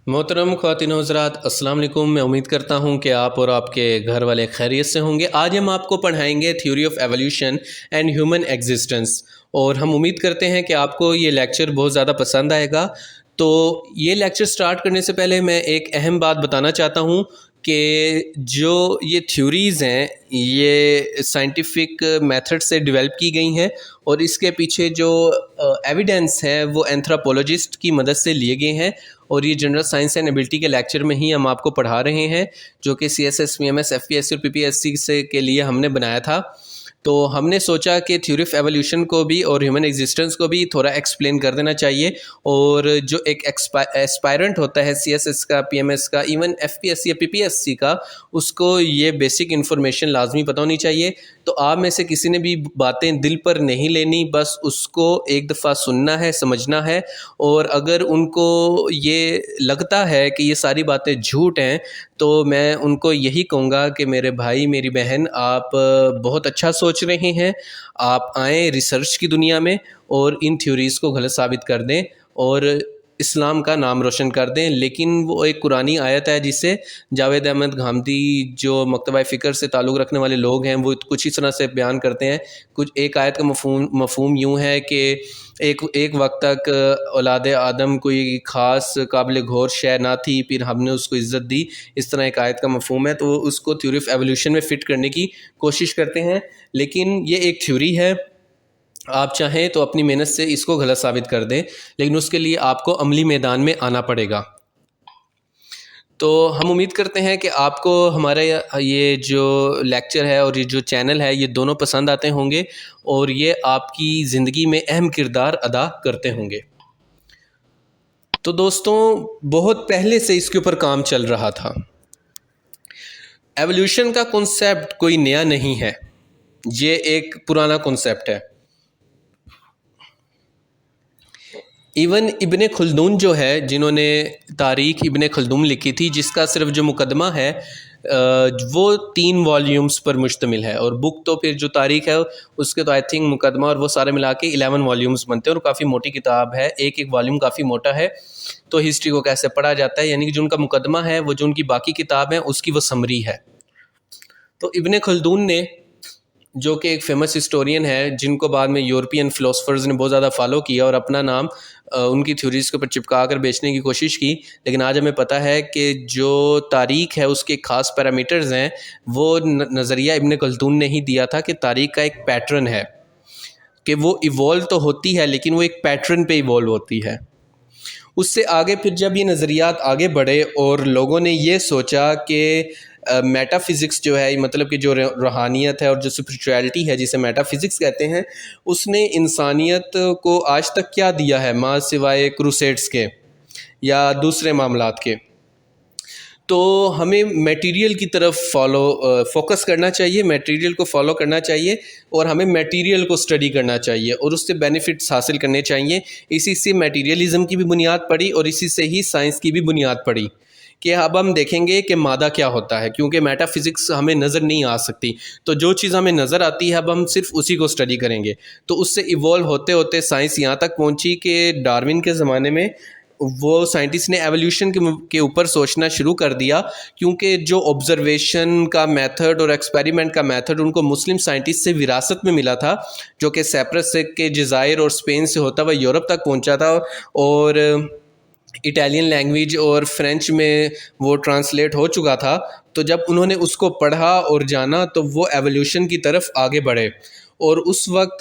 मोहतरम ख़वातीन व हज़रात, अस्सलाम वालेकुम। मैं उम्मीद करता हूँ कि आप और आपके घर वाले खैरियत से होंगे। आज हम आपको पढ़ाएंगे theory of evolution and human existence, और हम उम्मीद करते हैं कि आपको ये लेक्चर बहुत ज़्यादा पसंद आएगा। तो ये लेक्चर स्टार्ट करने से पहले मैं एक अहम बात बताना चाहता हूँ कि जो ये थ्योरीज़ हैं ये साइंटिफिक मेथड से डेवलप की गई हैं, और इसके पीछे जो एविडेंस है वो एंथ्रोपोलॉजिस्ट की मदद से लिए गए हैं। और ये जनरल साइंस एंड एबिलिटी के लेक्चर में ही हम आपको पढ़ा रहे हैं, जो कि CSS, VMS, FPSC और PPSC से के लिए हमने बनाया था। तो हमने सोचा कि थ्योरी ऑफ एवोल्यूशन को भी और ह्यूमन एग्जिस्टेंस को भी थोड़ा एक्सप्लेन कर देना चाहिए। और जो एक एस्पायरेंट होता है CSS का, PMS का, इवन FPSC या PPSC का, उसको ये बेसिक इन्फॉर्मेशन लाजमी पता होनी चाहिए। तो आप में से किसी ने भी बातें दिल पर नहीं लेनी, बस उसको एक दफ़ा सुनना है, समझना है। और अगर उनको ये लगता है कि ये सारी बातें झूठ हैं, तो मैं उनको यही कहूँगा कि मेरे भाई, मेरी बहन, आप बहुत अच्छा सोच रहे हैं। आप आएँ रिसर्च की दुनिया में और इन थ्योरीज़ को गलत साबित कर दें और इस्लाम का नाम रोशन कर दें। लेकिन वो एक कुरानी आयत है जिसे जावेद अहमद गामदी, जो मकतबा फ़िक्र से ताल्लुक़ रखने वाले लोग हैं, वो कुछ इस तरह से बयान करते हैं। कुछ एक आयत का मफ़हूम यूँ है कि एक वक्त तक औलाद आदम कोई ख़ास काबिल गौर शय ना थी, फिर हमने उसको इज़्ज़त दी। इस तरह एक आयत का मफ़हूम है, तो उसको थ्योरी ऑफ एवोल्यूशन में फ़िट करने की कोशिश करते हैं। लेकिन ये एक थ्योरी है, आप चाहें तो अपनी मेहनत से इसको गलत साबित कर दें, लेकिन उसके लिए आपको अमली मैदान में आना पड़ेगा। तो हम उम्मीद करते हैं कि आपको हमारा ये जो लेक्चर है और ये जो चैनल है, ये दोनों पसंद आते होंगे और ये आपकी ज़िंदगी में अहम किरदार अदा करते होंगे। तो दोस्तों, बहुत पहले से इसके ऊपर काम चल रहा था। एवोल्यूशन का कॉन्सेप्ट कोई नया नहीं है, ये एक पुराना कॉन्सेप्ट है। इवन इब्ने खल्दून जो है, जिन्होंने तारीख़ इब्ने खल्दून लिखी थी, जिसका सिर्फ जो मुकदमा है वो 3 वॉल्यूम्स पर मुश्तमिल है, और बुक तो फिर जो तारीख़ है उसके तो आई थिंक मुकदमा और वो सारे मिला के 11 वॉल्यूम्स बनते हैं, और काफ़ी मोटी किताब है। एक एक वॉल्यूम काफ़ी मोटा है। तो हिस्ट्री को कैसे पढ़ा जाता है, यानी कि जो उनका मुकदमा है वो जो उनकी बाकी किताब है उसकी वो समरी है। तो इब्ने खल्दून ने, जो कि एक फेमस हिस्टोरियन है, जिनको बाद में यूरोपियन फ़िलोसफर्स ने बहुत ज़्यादा फॉलो किया और अपना नाम उनकी थ्योरीज़ के ऊपर चिपका कर बेचने की कोशिश की। लेकिन आज हमें पता है कि जो तारीख़ है उसके ख़ास पैरामीटर्स हैं, वो नज़रिया इब्ने खल्दून ने ही दिया था कि तारीख़ का एक पैटर्न है, कि वो इवॉल्व तो होती है लेकिन वो एक पैटर्न पे इवॉल्व होती है। उससे आगे फिर जब ये नज़रियात आगे बढ़े और लोगों ने ये सोचा कि मेटाफिज़िक्स जो है, मतलब कि जो रूहानियत है और जो स्पिरिचुअलिटी है जिसे मेटाफिज़िक्स कहते हैं, उसने इंसानियत को आज तक क्या दिया है माँ सिवाय क्रूसेड्स के या दूसरे मामलात के। तो हमें मटेरियल की तरफ फोकस करना चाहिए, मटेरियल को फॉलो करना चाहिए, और हमें मटेरियल को स्टडी करना चाहिए और उससे बेनिफिट्स हासिल करने चाहिए। इसी से मटेरियलिज़म की भी बुनियाद पड़ी और इसी से ही साइंस की भी बुनियाद पड़ी कि अब हम देखेंगे कि मादा क्या होता है, क्योंकि मेटाफिज़िक्स हमें नज़र नहीं आ सकती। तो जो चीज़ हमें नज़र आती है अब हम सिर्फ उसी को स्टडी करेंगे। तो उससे इवॉल्व होते होते साइंस यहाँ तक पहुँची कि डार्विन के ज़माने में वो साइंटिस्ट ने एवोल्यूशन के ऊपर सोचना शुरू कर दिया, क्योंकि जो ऑब्जर्वेशन का मेथड और एक्सपेरिमेंट का मेथड उनको मुस्लिम साइंटिस्ट से विरासत में मिला था, जो कि साइप्रस के जज़ायर और स्पेन से होता हुआ यूरोप तक पहुंचा था, और इटालियन लैंग्वेज और फ्रेंच में वो ट्रांसलेट हो चुका था। तो जब उन्होंने उसको पढ़ा और जाना तो वो एवोल्यूशन की तरफ आगे बढ़े। और उस वक्त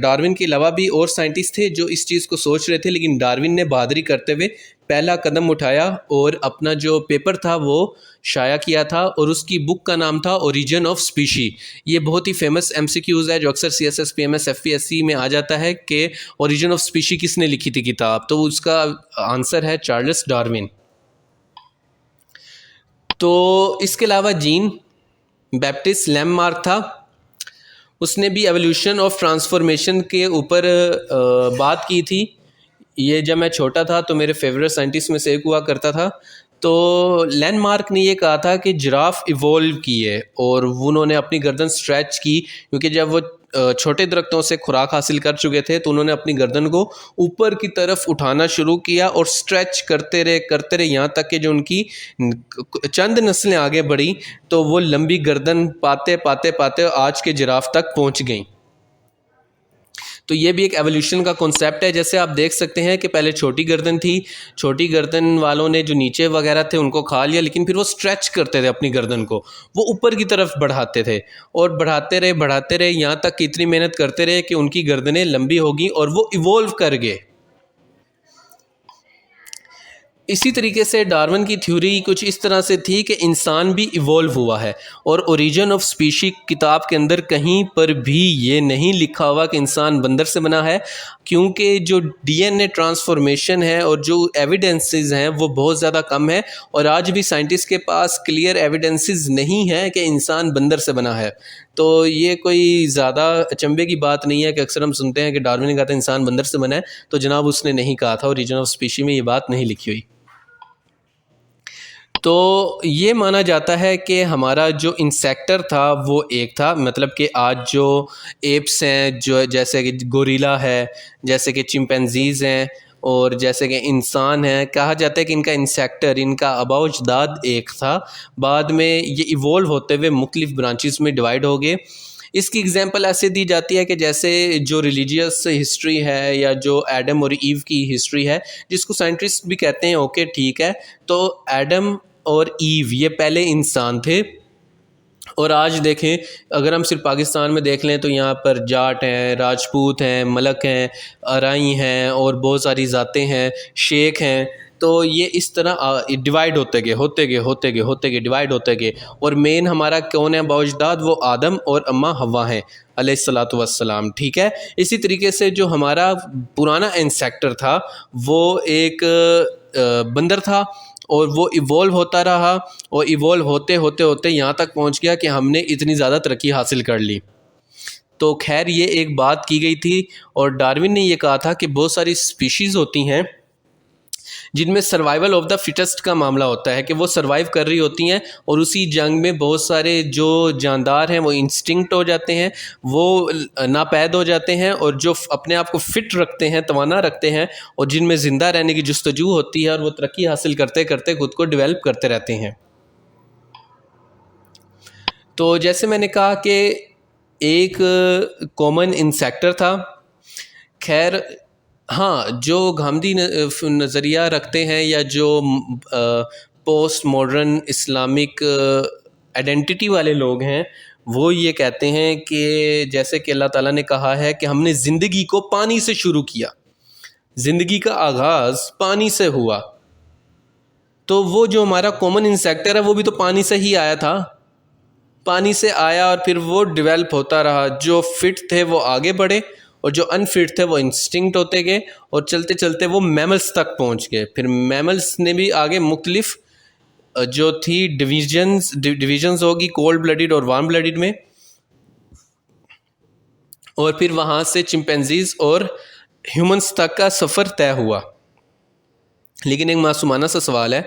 डार्विन के अलावा भी और साइंटिस्ट थे जो इस चीज़ को सोच रहे थे, लेकिन डार्विन ने बहादुरी करते हुए पहला कदम उठाया और अपना जो पेपर था वो शाया किया था, और उसकी बुक का नाम था ओरिजिन ऑफ स्पीशी। ये बहुत ही फेमस MCQs है जो अक्सर CSS, PMS, FPSC में आ जाता है कि ओरिजिन ऑफ स्पीशी किसने लिखी थी किताब, तो उसका आंसर है चार्ल्स डार्विन। तो इसके अलावा जीन बैप्टिस्ट लैममार्क था, उसने भी एवोल्यूशन ऑफ ट्रांसफॉर्मेशन के ऊपर बात की थी। ये जब मैं छोटा था तो मेरे फेवरेट साइंटिस्ट में से एक हुआ करता था। तो लैंडमार्क ने ये कहा था कि जिराफ इवॉल्व की है, और उन्होंने अपनी गर्दन स्ट्रेच की, क्योंकि जब वो छोटे दरख्तों से खुराक हासिल कर चुके थे, तो उन्होंने अपनी गर्दन को ऊपर की तरफ उठाना शुरू किया और स्ट्रेच करते रहे यहाँ तक कि जो उनकी चंद नस्लें आगे बढ़ी तो वो लंबी गर्दन पाते पाते पाते आज के जिराफ तक पहुँच गई। तो ये भी एक एवोल्यूशन का कॉन्सेप्ट है। जैसे आप देख सकते हैं कि पहले छोटी गर्दन थी, छोटी गर्दन वालों ने जो नीचे वगैरह थे उनको खा लिया, लेकिन फिर वो स्ट्रेच करते थे अपनी गर्दन को, वो ऊपर की तरफ बढ़ाते थे और बढ़ाते रहे यहाँ तक कि इतनी मेहनत करते रहे कि उनकी गर्दनें लंबी होगी और वो इवोल्व कर गए। इसी तरीके से डार्विन की थ्योरी कुछ इस तरह से थी कि इंसान भी इवॉल्व हुआ है, और ओरिजिन ऑफ स्पीशी किताब के अंदर कहीं पर भी ये नहीं लिखा हुआ कि इंसान बंदर से बना है, क्योंकि जो डीएनए ट्रांसफॉर्मेशन है और जो एविडेंसेस हैं वो बहुत ज़्यादा कम है, और आज भी साइंटिस्ट के पास क्लियर एविडेंसेस नहीं है कि इंसान बंदर से बना है। तो ये कोई ज़्यादा अचंभे की बात नहीं है कि अक्सर हम सुनते हैं कि डार्विन ने कहा था इंसान बंदर से बना है, तो जनाब उसने नहीं कहा था, ओरिजिन ऑफ स्पीशी में ये बात नहीं लिखी हुई। तो ये माना जाता है कि हमारा जो इंसेक्टर था वो एक था, मतलब कि आज जो एप्स हैं, जो जैसे कि गोरिल्ला है, जैसे कि चिंपैंजीज़ हैं और जैसे कि इंसान हैं, कहा जाता है कि इनका इंसेक्टर, इनका आबाओ अजदाद एक था। बाद में ये इवॉल्व होते हुए मुख्तलिफ ब्रांचेस में डिवाइड हो गए। इसकी एग्जांपल ऐसे दी जाती है कि जैसे जो रिलीजियस हिस्ट्री है या जो एडम और ईव की हिस्ट्री है, जिसको साइंटिस्ट भी कहते हैं ओके ठीक है, तो एडम और ईव ये पहले इंसान थे। और आज देखें, अगर हम सिर्फ पाकिस्तान में देख लें तो यहाँ पर जाट हैं, राजपूत हैं, मलक हैं, अराई हैं और बहुत सारी ज़ातें हैं, शेख हैं। तो ये इस तरह डिवाइड होते गए डिवाइड होते गए, और मेन हमारा कौन है बाउजदाद, वो आदम और अम्मा हवा हैं अलैहिस्सलातु वस्सलाम, ठीक है। इसी तरीके से जो हमारा पुराना इंसेक्टर था वो एक बंदर था, और वो इवॉल्व होता रहा, और इवॉल्व होते होते होते यहाँ तक पहुँच गया कि हमने इतनी ज़्यादा तरक्की हासिल कर ली। तो खैर ये एक बात की गई थी, और डार्विन ने ये कहा था कि बहुत सारी स्पीशीज़ होती हैं जिनमें सर्वाइवल ऑफ द फिटेस्ट का मामला होता है, कि वो सर्वाइव कर रही होती हैं और उसी जंग में बहुत सारे जो जानदार हैं वो इंस्टिंक्ट हो जाते हैं, वो नापैद हो जाते हैं, और जो अपने आप को फिट रखते हैं, तवाना रखते हैं, और जिनमें ज़िंदा रहने की जुस्तजू होती है, और वो तरक्की हासिल करते करते खुद को डेवलप करते रहते हैं। तो जैसे मैंने कहा कि एक कॉमन इंसेक्टर था। खैर हाँ, जो गांधी नज़रिया रखते हैं या जो पोस्ट मॉडर्न इस्लामिक आइडेंटिटी वाले लोग हैं, वो ये कहते हैं कि जैसे कि अल्लाह ताला ने कहा है कि हमने ज़िंदगी को पानी से शुरू किया, ज़िंदगी का आगाज़ पानी से हुआ। तो वो जो हमारा कॉमन इंसेक्टर है वो भी तो पानी से ही आया था, पानी से आया और फिर वो डेवलप होता रहा। जो फिट थे वो आगे बढ़े और जो अनफिट थे वो इंस्टिंक्ट होते गए, और चलते चलते वो मैमल्स तक पहुंच गए। फिर मैमल्स ने भी आगे मुख्तलिफ जो थी डिविजन्स होगी, कोल्ड ब्लडेड और वार्म ब्लडेड में, और फिर वहाँ से चिंपैंजीज और ह्यूमंस तक का सफ़र तय हुआ। लेकिन एक मासूमाना सा सवाल है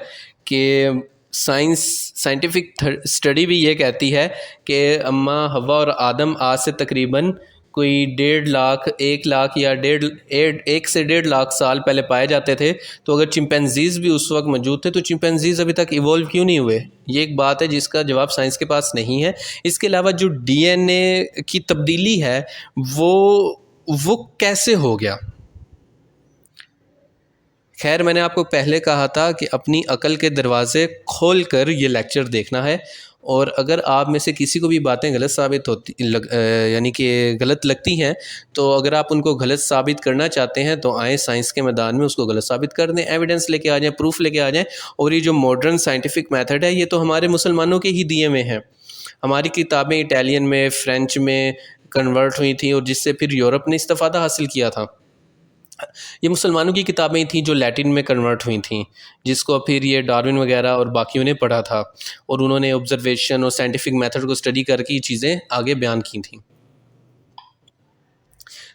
कि साइंटिफिक स्टडी भी ये कहती है कि अम्मा हवा और आदम आज से तकरीबन कोई 1.5 लाख 1 लाख या 1 से 1.5 लाख साल पहले पाए जाते थे। तो अगर चिंपैंजीज़ भी उस वक्त मौजूद थे तो चिंपैंजीज़ अभी तक इवॉल्व क्यों नहीं हुए? ये एक बात है जिसका जवाब साइंस के पास नहीं है। इसके अलावा जो डीएनए की तब्दीली है वो कैसे हो गया? खैर, मैंने आपको पहले कहा था कि अपनी अकल के दरवाज़े खोल कर ये लेक्चर देखना है, और अगर आप में से किसी को भी बातें गलत साबित होती यानी कि गलत लगती हैं, तो अगर आप उनको गलत साबित करना चाहते हैं तो आएँ साइंस के मैदान में उसको गलत साबित कर दें, एविडेंस लेके आ जाएँ, प्रूफ लेके आ जाएँ। और ये जो मॉडर्न साइंटिफिक मेथड है ये तो हमारे मुसलमानों के ही दिए में है। हमारी किताबें इटालियन में, फ्रेंच में कन्वर्ट हुई थी, और जिससे फिर यूरोप ने इस्तिफ़ादा हासिल किया था। ये मुसलमानों की किताबें थीं जो लैटिन में कन्वर्ट हुई थीं, जिसको फिर ये डार्विन वगैरह और बाकियों ने पढ़ा था, और उन्होंने ऑब्जर्वेशन और साइंटिफिक मेथड को स्टडी करके ये चीज़ें आगे बयान की थीं।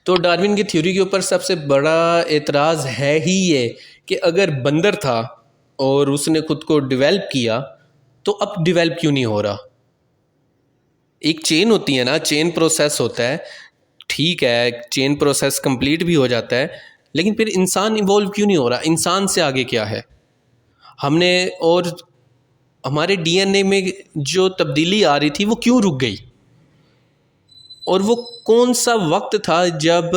तो डार्विन की थ्योरी के ऊपर सबसे बड़ा एतराज़ है ही ये कि अगर बंदर था और उसने खुद को डेवलप किया तो अब डेवलप क्यों नहीं हो रहा? एक चेन होती है ना, चेन प्रोसेस होता है। ठीक है, चेन प्रोसेस कंप्लीट भी हो जाता है, लेकिन फिर इंसान इवॉल्व क्यों नहीं हो रहा? इंसान से आगे क्या है? हमने और हमारे डीएनए में जो तब्दीली आ रही थी वो क्यों रुक गई? और वो कौन सा वक्त था जब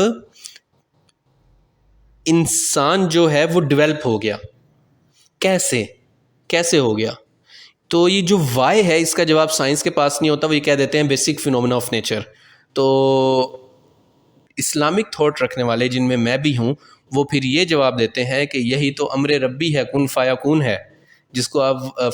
इंसान जो है वो डेवलप हो गया? कैसे कैसे हो गया? तो ये जो वाई है, इसका जवाब साइंस के पास नहीं होता, वो ये कह देते हैं बेसिक फिनोमेना ऑफ नेचर। तो इस्लामिक थॉट रखने वाले, जिनमें मैं भी हूँ, वो फिर ये जवाब देते हैं कि यही तो अम्र रब्बी है, कुन फाया कून है, जिसको आप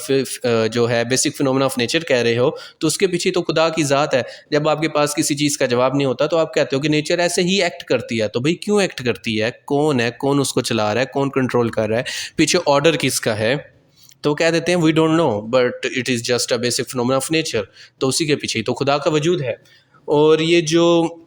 जो है बेसिक फिनोमेना ऑफ नेचर कह रहे हो, तो उसके पीछे तो खुदा की ज़ात है। जब आपके पास किसी चीज़ का जवाब नहीं होता तो आप कहते हो कि नेचर ऐसे ही एक्ट करती है। तो भाई क्यों एक्ट करती है? कौन है? कौन उसको चला रहा है? कौन कंट्रोल कर रहा है? पीछे ऑर्डर किसका है? तो वो कह देते हैं we don't know but it is just a basic phenomena of nature. तो उसी के पीछे ही तो खुदा का वजूद है। और ये जो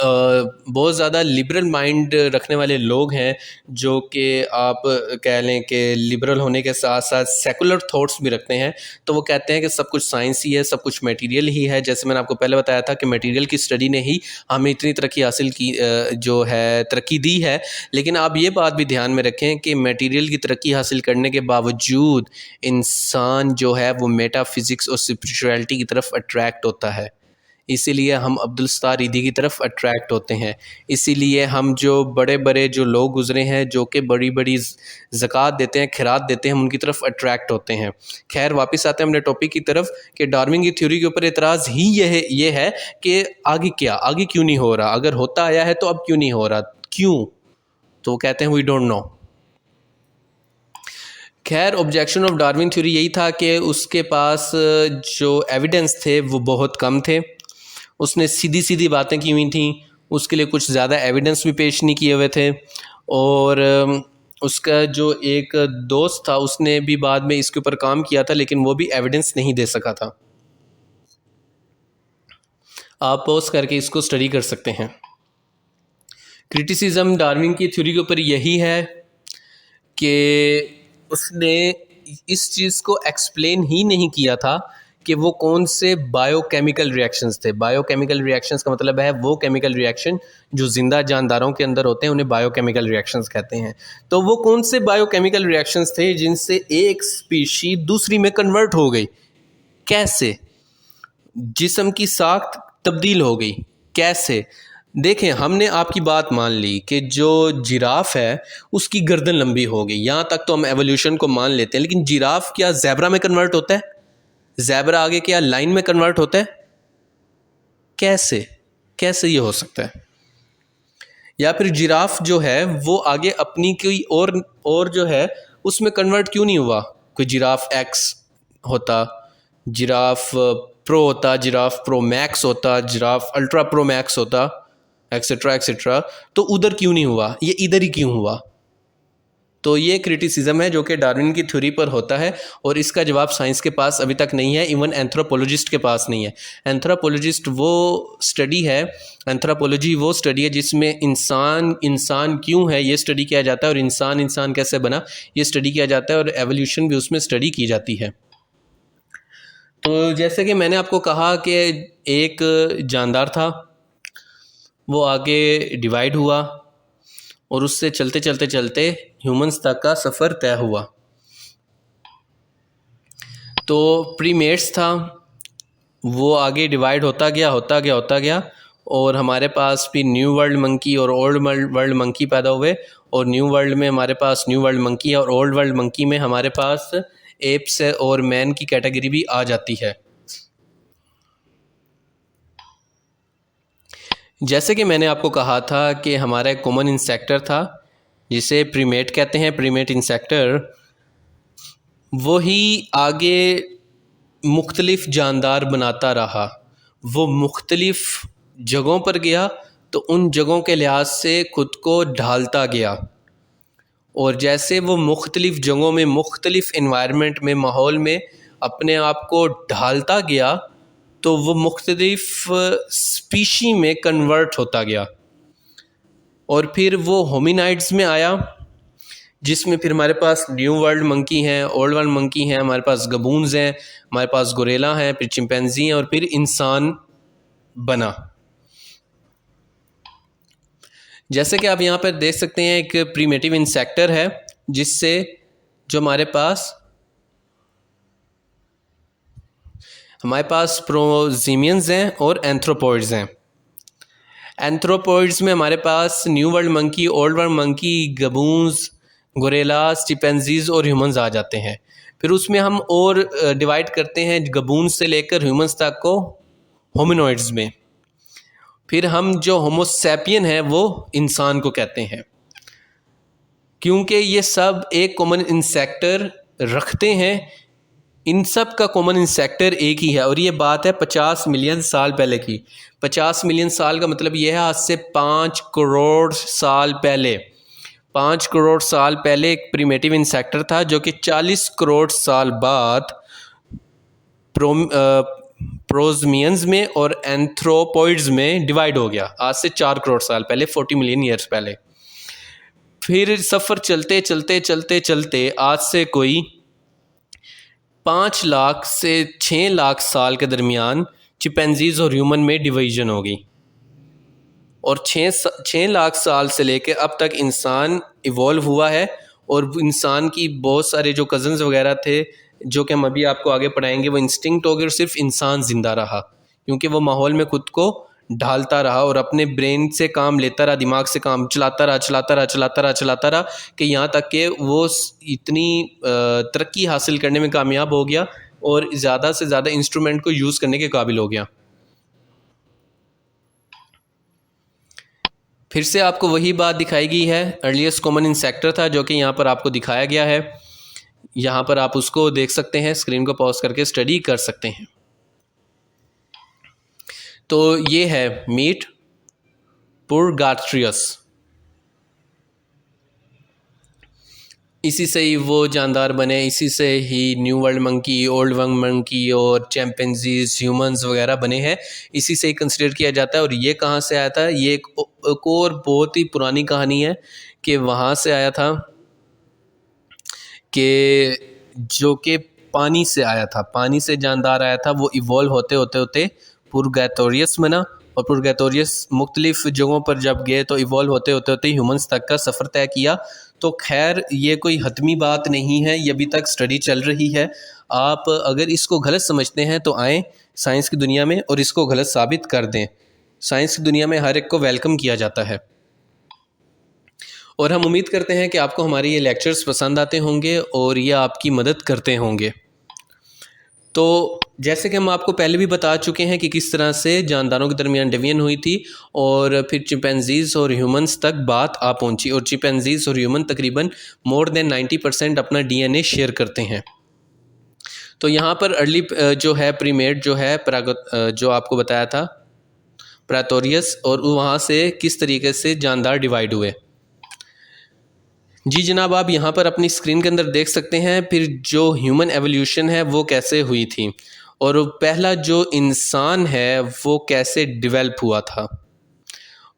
बहुत ज़्यादा लिबरल माइंड रखने वाले लोग हैं, जो कि आप कह लें कि लिबरल होने के साथ साथ सेकुलर थॉट्स भी रखते हैं, तो वो कहते हैं कि सब कुछ साइंस ही है, सब कुछ मटेरियल ही है। जैसे मैंने आपको पहले बताया था कि मटेरियल की स्टडी ने ही हमें इतनी तरक्की हासिल की, जो है तरक्की दी है। लेकिन आप ये बात भी ध्यान में रखें कि मटेरियल की तरक्की हासिल करने के बावजूद इंसान जो है वो मेटाफिज़िक्स और स्पिरिचुअलिटी की तरफ अट्रैक्ट होता है। इसीलिए हम अब्दुल सत्तार ईदी की तरफ अट्रैक्ट होते हैं। इसीलिए हम जो बड़े बड़े जो लोग गुज़रे हैं, जो कि बड़ी बड़ी ज़कात देते हैं, खैरात देते हैं, हम उनकी तरफ अट्रैक्ट होते हैं। खैर, वापस आते हैं अपने टॉपिक की तरफ कि डार्विन की थ्योरी के ऊपर एतराज़ ही ये है कि आगे क्या, आगे क्यों नहीं हो रहा? अगर होता आया है तो अब क्यों नहीं हो रहा? क्यों? तो वो कहते हैं वी डोंट नो। खैर, ऑब्जेक्शन ऑफ डार्विन थ्योरी यही था कि उसके पास जो एविडेंस थे वो बहुत कम थे। उसने सीधी सीधी बातें की हुई थी, उसके लिए कुछ ज़्यादा एविडेंस भी पेश नहीं किए हुए थे। और उसका जो एक दोस्त था, उसने भी बाद में इसके ऊपर काम किया था, लेकिन वो भी एविडेंस नहीं दे सका था। आप पॉज करके इसको स्टडी कर सकते हैं। क्रिटिसिज्म डार्विन की थ्योरी के ऊपर यही है कि उसने इस चीज़ को एक्सप्लेन ही नहीं किया था कि वो कौन से बायोकेमिकल रिएक्शंस थे। बायोकेमिकल रिएक्शंस का मतलब है वो केमिकल रिएक्शन जो ज़िंदा जानदारों के अंदर होते हैं, उन्हें बायोकेमिकल रिएक्शंस कहते हैं। तो वो कौन से बायोकेमिकल रिएक्शंस थे जिनसे एक स्पीशी दूसरी में कन्वर्ट हो गई? कैसे? जिस्म की साख्त तब्दील हो गई, कैसे? देखें, हमने आपकी बात मान ली कि जो जिराफ है उसकी गर्दन लंबी हो गई, यहाँ तक तो हम एवोल्यूशन को मान लेते हैं। लेकिन जिराफ क्या ज़ेब्रा में कन्वर्ट होता है? ज़ेब्रा आगे क्या लाइन में कन्वर्ट होता है? कैसे? कैसे ये हो सकता है? या फिर जिराफ जो है वो आगे अपनी कोई और जो है उसमें कन्वर्ट क्यों नहीं हुआ? कोई जिराफ एक्स होता, जिराफ प्रो होता, जिराफ प्रो मैक्स होता, जिराफ अल्ट्रा प्रो मैक्स होता, एक्सेट्रा एक्सेट्रा। तो उधर क्यों नहीं हुआ? ये इधर ही क्यों हुआ? तो ये क्रिटिसिज्म है जो कि डार्विन की थ्योरी पर होता है, और इसका जवाब साइंस के पास अभी तक नहीं है, इवन एंथ्रोपोलॉजिस्ट के पास नहीं है। एंथ्रोपोलॉजिस्ट वो स्टडी है, एंथ्रोपोलॉजी वो स्टडी है जिसमें इंसान क्यों है ये स्टडी किया जाता है, और इंसान कैसे बना ये स्टडी किया जाता है, और एवोल्यूशन भी उसमें स्टडी की जाती है। तो जैसे कि मैंने आपको कहा कि एक जानदार था, वो आगे डिवाइड हुआ और उससे चलते चलते चलते ह्यूमंस तक का सफ़र तय हुआ। तो प्रीमेट्स था, वो आगे डिवाइड होता गया और हमारे पास भी न्यू वर्ल्ड मंकी और ओल्ड वर्ल्ड मंकी पैदा हुए। और न्यू वर्ल्ड में हमारे पास न्यू वर्ल्ड मंकी है, और ओल्ड वर्ल्ड मंकी में हमारे पास एप्स और मैन की कैटेगरी भी आ जाती है। जैसे कि मैंने आपको कहा था कि हमारा एक कॉमन इंसेक्टर था जिसे प्रीमेट कहते हैं, प्रीमेट इंसेक्टर। वही आगे मुख्तलिफ जानदार बनाता रहा, वो मुख्तलिफ जगहों पर गया तो उन जगहों के लिहाज से ख़ुद को ढालता गया, और जैसे वो मुख्तलिफ जगहों में मुख्तलिफ इन्वायरमेंट में माहौल में अपने आप को ढालता गया तो वो मुख्तलिफ स्पीशी में कन्वर्ट होता गया। और फिर वो होमिनाइड्स में आया, जिसमें फिर हमारे पास न्यू वर्ल्ड मंकी हैं, ओल्ड वर्ल्ड मंकी हैं, हमारे पास गबून्स हैं, हमारे पास गोरेला हैं, फिर चिंपैंजी हैं, और फिर इंसान बना। जैसे कि आप यहाँ पर देख सकते हैं एक प्रीमेटिव इंसेक्टर है जिससे जो हमारे पास प्रोजीमियंस हैं और एंथ्रोपॉइड्स हैं। एंथ्रोपॉइड्स में हमारे पास new world monkey, old world monkey, gibbons, gorillas, chimpanzees और ह्यूमंस आ जाते हैं। फिर उसमें हम और डिवाइड करते हैं गबून्स से लेकर ह्यूमंस तक को होमिनॉइड्स में। फिर हम जो होमोसैपियन है वो इंसान को कहते हैं, क्योंकि ये सब एक कॉमन इंसेक्टर रखते हैं। इन सब का कॉमन इंसेक्टर एक ही है और ये बात है 50 मिलियन साल पहले की। 50 मिलियन साल का मतलब ये है आज से 5 करोड़ साल पहले। 5 करोड़ साल पहले एक प्रीमेटिव इंसेक्टर था जो कि 40 करोड़ साल बाद प्रोजमियंस में और एंथ्रोपॉइड्स में डिवाइड हो गया, आज से 4 करोड़ साल पहले, 40 मिलियन ईयर्स पहले। फिर सफ़र चलते चलते चलते चलते आज से कोई 5 लाख से 6 लाख साल के दरमियान चिंपैंजीज और ह्यूमन में डिवीजन हो गई और 6 लाख साल से लेकर अब तक इंसान इवॉल्व हुआ है। और इंसान की बहुत सारे जो कज़न्स वगैरह थे जो कि हम अभी आपको आगे पढ़ाएंगे, वो इंस्टिंक्ट हो गए और सिर्फ इंसान ज़िंदा रहा क्योंकि वो माहौल में खुद को ढालता रहा और अपने ब्रेन से काम लेता रहा, दिमाग से काम चलाता रहा कि यहाँ तक कि वो इतनी तरक्की हासिल करने में कामयाब हो गया और ज़्यादा से ज़्यादा इंस्ट्रूमेंट को यूज़ करने के काबिल हो गया। फिर से आपको वही बात दिखाई गई है, अर्लीस्ट कॉमन इंसेक्टर था जो कि यहाँ पर आपको दिखाया गया है। यहाँ पर आप उसको देख सकते हैं, स्क्रीन को पॉज करके स्टडी कर सकते हैं। तो ये है मीट पुरगाट्रियस, इसी से ही वो जानदार बने, इसी से ही new world monkey, old world monkey और चैंपियंजीज, ह्यूमंस वगैरह बने हैं। इसी से ही कंसिडर किया जाता है। और ये कहाँ से आया था? ये एक और बहुत ही पुरानी कहानी है कि वहाँ से आया था कि जो कि पानी से आया था, पानी से जानदार आया था। वो इवॉल्व होते होते होते पुरगैटोरियस बना और पुरगैटोरियस मुख्तलिफ जगहों पर जब गए तो इवॉल्व होते होते होते ह्यूमंस तक का सफ़र तय किया। तो खैर ये कोई हतमी बात नहीं है, ये अभी तक स्टडी चल रही है। आप अगर इसको गलत समझते हैं तो आएँ साइंस की दुनिया में और इसको गलत साबित कर दें। साइंस की दुनिया में हर एक को वेलकम किया जाता है। और हम उम्मीद करते हैं कि आपको हमारे ये लेक्चर्स पसंद आते होंगे और ये आपकी मदद करते होंगे। तो जैसे कि हम आपको पहले भी बता चुके हैं कि किस तरह से जानदारों के दरमियान डिवीजन हुई थी और फिर चिंपैंजीज़ और ह्यूमंस तक बात आ पहुंची। और चिंपैंजीज़ और ह्यूमन तकरीबन मोर देन 90% अपना डीएनए शेयर करते हैं। तो यहाँ पर अर्ली जो है प्रीमेट जो है जो आपको बताया था प्रेटोरियस, और वहाँ से किस तरीके से जानदार डिवाइड हुए। जी जनाब, आप यहाँ पर अपनी स्क्रीन के अंदर देख सकते हैं फिर जो ह्यूमन एवोल्यूशन है वो कैसे हुई थी और पहला जो इंसान है वो कैसे डेवलप हुआ था।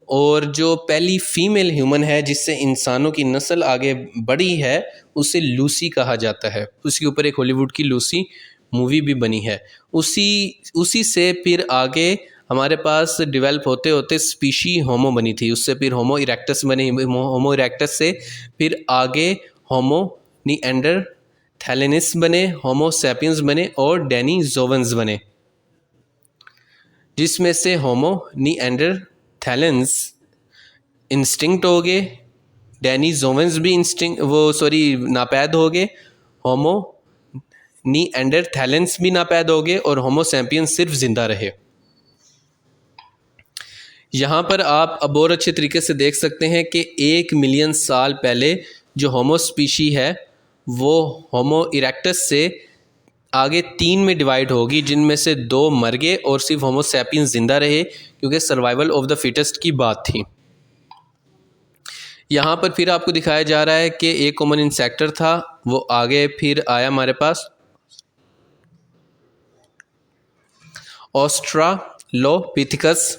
और जो पहली फ़ीमेल ह्यूमन है जिससे इंसानों की नस्ल आगे बढ़ी है उसे लूसी कहा जाता है। उसके ऊपर एक हॉलीवुड की लूसी मूवी भी बनी है। उसी से फिर आगे हमारे पास डेवलप होते होते स्पीशी होमो बनी थी, उससे फिर होमो इरेक्टस बने। होमो इरेक्टस से फिर आगे होमो निएंडरथैलेनिस बने, होमो सैपियंस बने और डेनिसोवन्स बने, जिसमें से होमो निएंडरथैलेंस इंस्टिंक्ट हो गए, डेनिसोवन्स भी नापैद हो गए, होमो निएंडरथैलेंस भी नापैद हो गए और होमो सैपियंस सिर्फ ज़िंदा रहे। यहाँ पर आप अब और अच्छे तरीके से देख सकते हैं कि 1 मिलियन साल पहले जो होमो स्पीशी है वो होमो इरेक्टस से आगे 3 में डिवाइड होगी, जिनमें से 2 मर गए और सिर्फ होमो सैपियंस ज़िंदा रहे क्योंकि सर्वाइवल ऑफ द फिटेस्ट की बात थी। यहाँ पर फिर आपको दिखाया जा रहा है कि एक कॉमन इंसेक्टर था, वो आगे फिर आया हमारे पास ऑस्ट्रालोपिथेकस,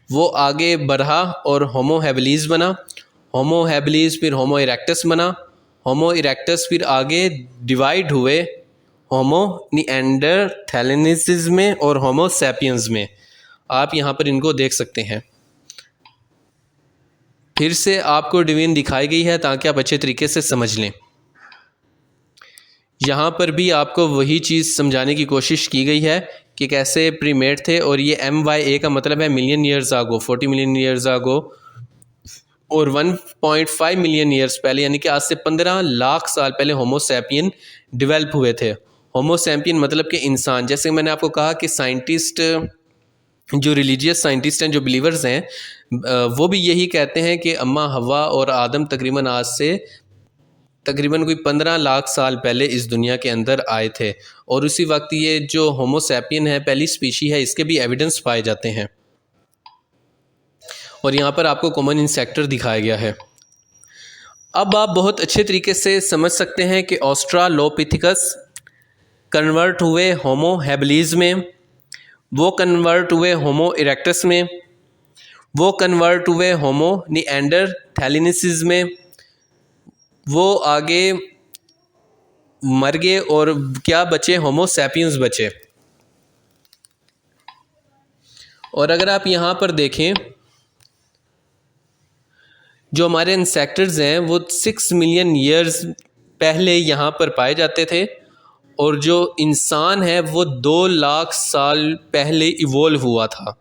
वो आगे बढ़ा और होमो हैबिलिस बना। होमो हैबिलिस फिर होमो इरेक्टस बना। होमो इरेक्टस फिर आगे डिवाइड हुए होमो निएंडरथैलेंसिस में और होमो सैपियंस में। आप यहाँ पर इनको देख सकते हैं। फिर से आपको डिवीजन दिखाई गई है ताकि आप अच्छे तरीके से समझ लें। यहाँ पर भी आपको वही चीज़ समझाने की कोशिश की गई है कि कैसे प्रीमेट थे, और ये MYA का मतलब है मिलियन ईयर्स आगो, 40 मिलियन ईयर्स आगो, और 1.5 मिलियन ईयर्स पहले यानी कि आज से 15 लाख साल पहले होमोसैपियन डेवलप हुए थे। होमोसैपियन मतलब कि इंसान। जैसे मैंने आपको कहा कि साइंटिस्ट, जो रिलीजियस साइंटिस्ट हैं, जो बिलीवर्स हैं, वो भी यही कहते हैं कि अम्मा हवा और आदम तकरीबन आज से तकरीबन कोई 15 लाख साल पहले इस दुनिया के अंदर आए थे, और उसी वक्त ये जो होमोसैपियन है, पहली स्पीशी है, इसके भी एविडेंस पाए जाते हैं। और यहाँ पर आपको कॉमन इंसेक्टर दिखाया गया है। अब आप बहुत अच्छे तरीके से समझ सकते हैं कि ऑस्ट्रालोपिथिकस कन्वर्ट हुए होमो हैबिलिस में, वो कन्वर्ट हुए होमो इरेक्टस में, वो कन्वर्ट हुए होमो निएंडरथैलेंसिस में, वो आगे मर गए और क्या बचे, होमो सैपियंस बचे। और अगर आप यहाँ पर देखें, जो हमारे इंसेक्टर्स हैं वो 6 मिलियन ईयर्स पहले यहाँ पर पाए जाते थे, और जो इंसान है वो 2 लाख साल पहले इवोल्व हुआ था।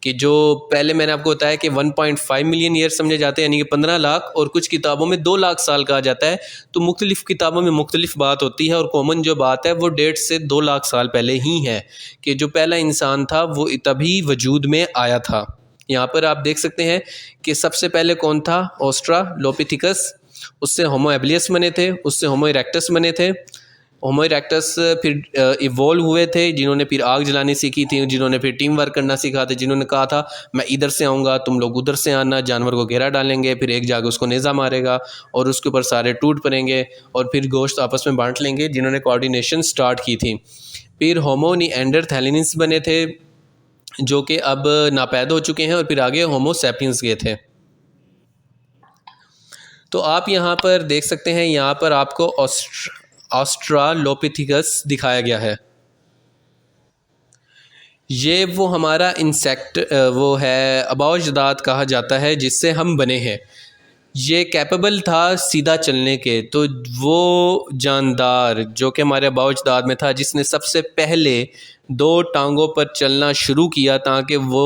कि जो पहले मैंने आपको बताया कि 1.5 मिलियन ईयर समझे जाते हैं, यानी कि 15 लाख, और कुछ किताबों में 2 लाख साल कहा जाता है। तो मुख्तलिफ़ किताबों में मुख्तलिफ बात होती है, और कॉमन जो बात है वो 1.5 से 2 लाख साल पहले ही है कि जो पहला इंसान था वो तभी वजूद में आया था। यहाँ पर आप देख सकते हैं कि सबसे पहले कौन था, ऑस्ट्रालोपिथिकस, उससे होमो हैबिलिस बने थे, उससे होमो इरेक्टस बने थे। होमो इरेक्टस फिर इवॉल्व हुए थे, जिन्होंने फिर आग जलानी सीखी थी, जिन्होंने फिर टीम वर्क करना सीखा था, जिन्होंने कहा था मैं इधर से आऊँगा, तुम लोग उधर से आना, जानवर को घेरा डालेंगे, फिर एक जाके उसको नेज़ा मारेगा और उसके ऊपर सारे टूट पड़ेंगे और फिर गोश्त आपस में बांट लेंगे, जिन्होंने कोऑर्डिनेशन स्टार्ट की थी। फिर होमो निएंडरथैलेंसिस बने थे, जो कि अब नापैद हो चुके हैं, और फिर आगे होमो सैपियंस गए थे। तो आप यहाँ पर देख सकते हैं, यहाँ पर आपको ऑस्ट्रालोपिथिकस दिखाया गया है। ये वो हमारा इंसेक्ट वो है अबाउजदाद कहा जाता है, जिससे हम बने हैं। ये कैपेबल था सीधा चलने के, तो वो जानदार जो कि हमारे अबाउजदाद में था, जिसने सबसे पहले 2 टांगों पर चलना शुरू किया ताकि वो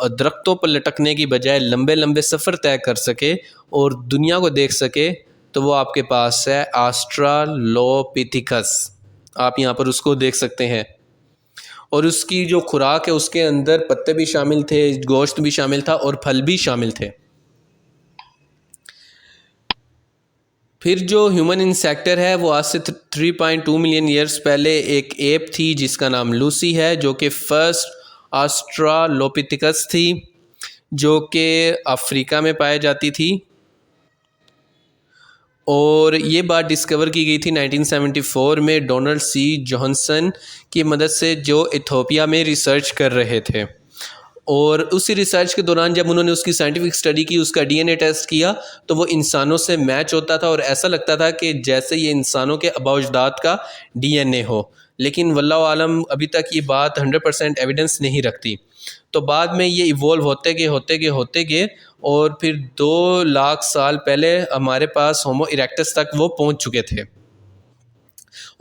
दरख्तों पर लटकने की बजाय लंबे लंबे सफ़र तय कर सके और दुनिया को देख सके, तो वो आपके पास है ऑस्ट्रालोपिथिकस। आप यहाँ पर उसको देख सकते हैं, और उसकी जो खुराक है उसके अंदर पत्ते भी शामिल थे, गोश्त भी शामिल था और फल भी शामिल थे। फिर जो ह्यूमन इंसेक्टर है वो आज से 3.2 मिलियन ईयर्स पहले एक एप थी जिसका नाम लूसी है, जो कि फर्स्ट ऑस्ट्रालोपिथिकस थी, जो कि अफ्रीका में पाई जाती थी। और ये बात डिस्कवर की गई थी 1974 में डोनाल्ड सी जॉनसन की मदद से, जो इथियोपिया में रिसर्च कर रहे थे। और उसी रिसर्च के दौरान जब उन्होंने उसकी साइंटिफिक स्टडी की, उसका डीएनए टेस्ट किया, तो वो इंसानों से मैच होता था और ऐसा लगता था कि जैसे ये इंसानों के अबाउजदाद का डीएनए हो। लेकिन वल्लाहु आलम अभी तक ये बात 100% एविडेंस नहीं रखती। तो बाद में ये इवॉल्व होते गए और फिर 2 लाख साल पहले हमारे पास होमो इरेक्टस तक वो पहुंच चुके थे।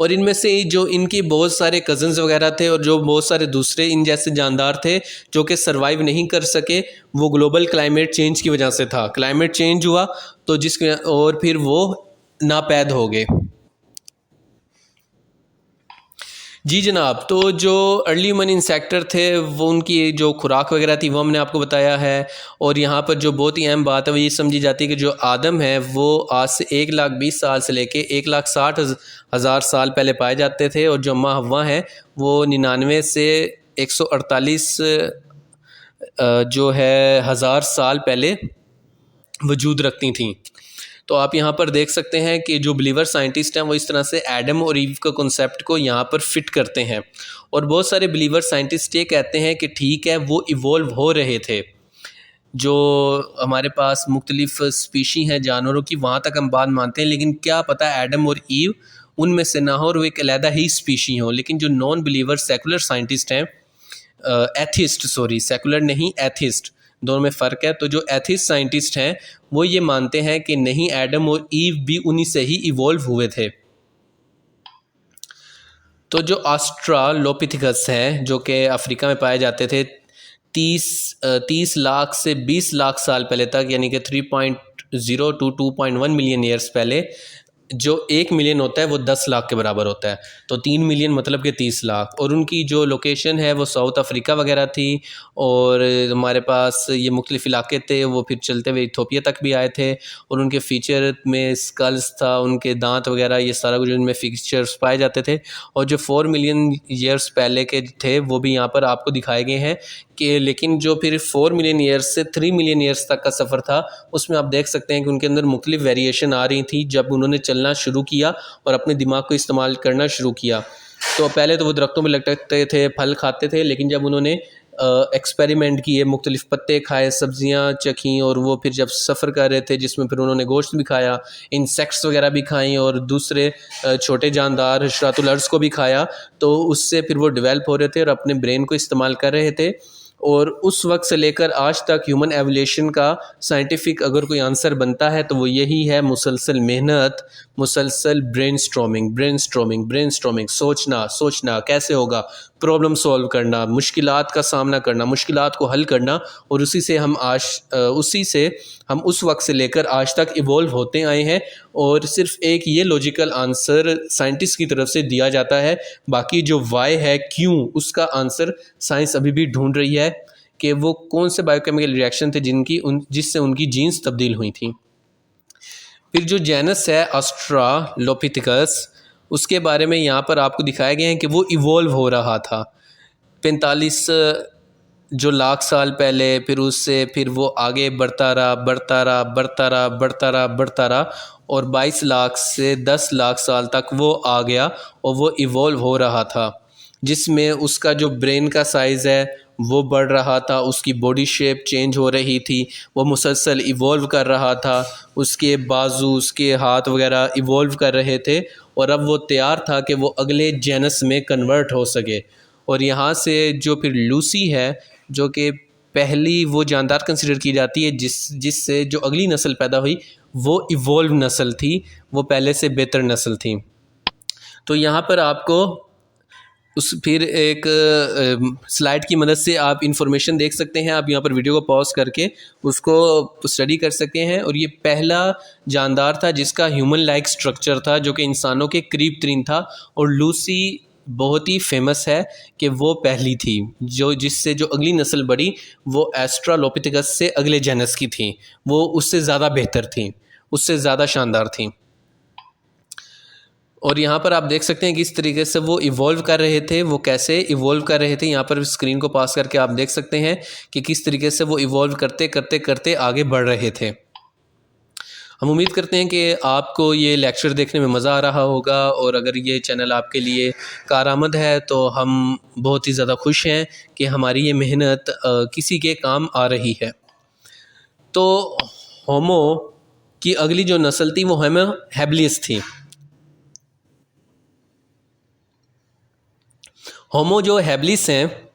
और इनमें से जो इनकी बहुत सारे कज़न्स वगैरह थे और जो बहुत सारे दूसरे इन जैसे जानदार थे जो कि सरवाइव नहीं कर सके, वो ग्लोबल क्लाइमेट चेंज की वजह से था। क्लाइमेट चेंज हुआ तो और फिर वो नापैद हो गए। जी जनाब, तो जो अर्ली ह्यूमन इंसेक्टर थे वो उनकी जो खुराक वगैरह थी वो हमने आपको बताया है। और यहाँ पर जो बहुत ही अहम बात है वो ये समझी जाती है कि जो आदम है वो आज से 1,20,000 साल से लेके 1,60,000 साल पहले पाए जाते थे, और जो अम्मा हव्वा है वो 99 से 148 जो है हज़ार साल पहले वजूद रखती थीं। तो आप यहाँ पर देख सकते हैं कि जो बिलीवर साइंटिस्ट हैं वो इस तरह से एडम और ईव का कॉन्सेप्ट को यहाँ पर फिट करते हैं। और बहुत सारे बिलीवर साइंटिस्ट ये कहते हैं कि ठीक है, वो इवॉल्व हो रहे थे, जो हमारे पास मुख्तलिफ स्पीशी हैं जानवरों की, वहाँ तक हम बात मानते हैं, लेकिन क्या पता एडम और ईव उनमें से ना हो और वो एक अलहदा ही स्पीशी हो। लेकिन जो नॉन बिलीवर सेकुलर साइंटिस्ट हैं, एथिस्ट, सॉरी सेकुलर नहीं एथिस्ट, दोनों में फ़र्क है। तो जो एथिस्ट साइंटिस्ट हैं वो ये मानते हैं कि नहीं, एडम और ईव भी उन्हीं से ही इवॉल्व हुए थे। तो जो ऑस्ट्रालोपिथेकस है जो कि अफ्रीका में पाए जाते थे 30 लाख से 20 लाख साल पहले तक, यानी कि 3.0 टू 2.1 मिलियन ईयर्स पहले, जो 1 मिलियन होता है वो 10 लाख के बराबर होता है। तो 3 मिलियन मतलब कि 30 लाख। और उनकी जो लोकेशन है वो साउथ अफ्रीका वगैरह थी। और हमारे पास ये मुख्तलिफ इलाके थे, वो फिर चलते हुए इथोपिया तक भी आए थे। और उनके फ़ीचर में स्कल्स था, उनके दांत वगैरह, ये सारा कुछ उनमें फ़ीचर्स पाए जाते थे। और जो 4 मिलियन ईयर्स पहले के थे वो भी यहाँ पर आपको दिखाए गए हैं कि, लेकिन जो फिर 4 मिलियन ईयर्स से 3 मिलियन ईयर्स तक का सफ़र था उसमें आप देख सकते हैं कि उनके अंदर मुख्तलिफ वेरिएशन आ रही थी जब उन्होंने चलना शुरू किया और अपने दिमाग को इस्तेमाल करना शुरू किया। तो पहले तो वो दरख्तों में लटकते थे, फल खाते थे, लेकिन जब उन्होंने एक्सपेरिमेंट किए, मुख्तलिफ पत्ते खाए, सब्जियां चखीं, और वो फिर जब सफ़र कर रहे थे जिसमें फिर उन्होंने गोश्त भी खाया, इंसेक्ट्स वगैरह भी खाई और दूसरे छोटे जानदार हशरातुल अर्ज़ को भी खाया, तो उससे फिर वो डेवलप हो रहे थे और अपने ब्रेन को इस्तेमाल कर रहे थे। और उस वक्त से लेकर आज तक ह्यूमन एवोल्यूशन का साइंटिफिक अगर कोई आंसर बनता है तो वो यही है, मुसलसल मेहनत, मुसलसल ब्रेनस्टॉर्मिंग, सोचना कैसे होगा, प्रॉब्लम सॉल्व करना, मुश्किलात का सामना करना, मुश्किलात को हल करना। और उसी से हम उस वक्त से लेकर आज तक इवॉल्व होते आए हैं। और सिर्फ एक ये लॉजिकल आंसर साइंटिस्ट की तरफ से दिया जाता है, बाकी जो वाई है, क्यों, उसका आंसर साइंस अभी भी ढूंढ रही है कि वो कौन से बायोकेमिकल रिएक्शन थे जिससे उनकी जीन्स तब्दील हुई थी। फिर जो जेनस है ऑस्ट्रालोपिथेकस, उसके बारे में यहाँ पर आपको दिखाया गया है कि वो इवॉल्व हो रहा था 45 जो लाख साल पहले, फिर उससे फिर वो आगे बढ़ता रहा और 22 लाख से 10 लाख साल तक वो आ गया और वो इवॉल्व हो रहा था, जिसमें उसका जो ब्रेन का साइज़ है वो बढ़ रहा था, उसकी बॉडी शेप चेंज हो रही थी, वो मुसलसल इवॉल्व कर रहा था, उसके बाजू, उसके हाथ वगैरह इवॉल्व कर रहे थे। और अब वो तैयार था कि वो अगले जेनस में कन्वर्ट हो सके। और यहाँ से जो फिर लूसी है, जो कि पहली वो जानदार कंसिडर की जाती है जिससे जो अगली नस्ल पैदा हुई, वो इवॉल्व नस्ल थी, वो पहले से बेहतर नस्ल थी। तो यहाँ पर आपको फिर एक स्लाइड की मदद से आप इंफॉर्मेशन देख सकते हैं। आप यहाँ पर वीडियो को पॉज करके उसको स्टडी कर सकते हैं। और ये पहला जानदार था जिसका ह्यूमन लाइक स्ट्रक्चर था, जो कि इंसानों के करीब तरीन था। और लूसी बहुत ही फेमस है कि वो पहली थी जिससे जो अगली नस्ल बढ़ी वो ऑस्ट्रालोपिथेकस से अगले जेनस की थी, वो उससे ज़्यादा बेहतर थी, उससे ज़्यादा शानदार थी। और यहाँ पर आप देख सकते हैं किस तरीके से वो इवॉल्व कर रहे थे, वो कैसे इवॉल्व कर रहे थे। यहाँ पर स्क्रीन को पास करके आप देख सकते हैं कि किस तरीके से वो इवॉल्व करते करते करते आगे बढ़ रहे थे। हम उम्मीद करते हैं कि आपको ये लेक्चर देखने में मज़ा आ रहा होगा, और अगर ये चैनल आपके लिए कारआमद है तो हम बहुत ही ज़्यादा खुश हैं कि हमारी ये मेहनत किसी के काम आ रही है। तो होमो की अगली जो नस्ल थी वो होमो हैबिलिस थी। होमो जो हैबिलिस हैं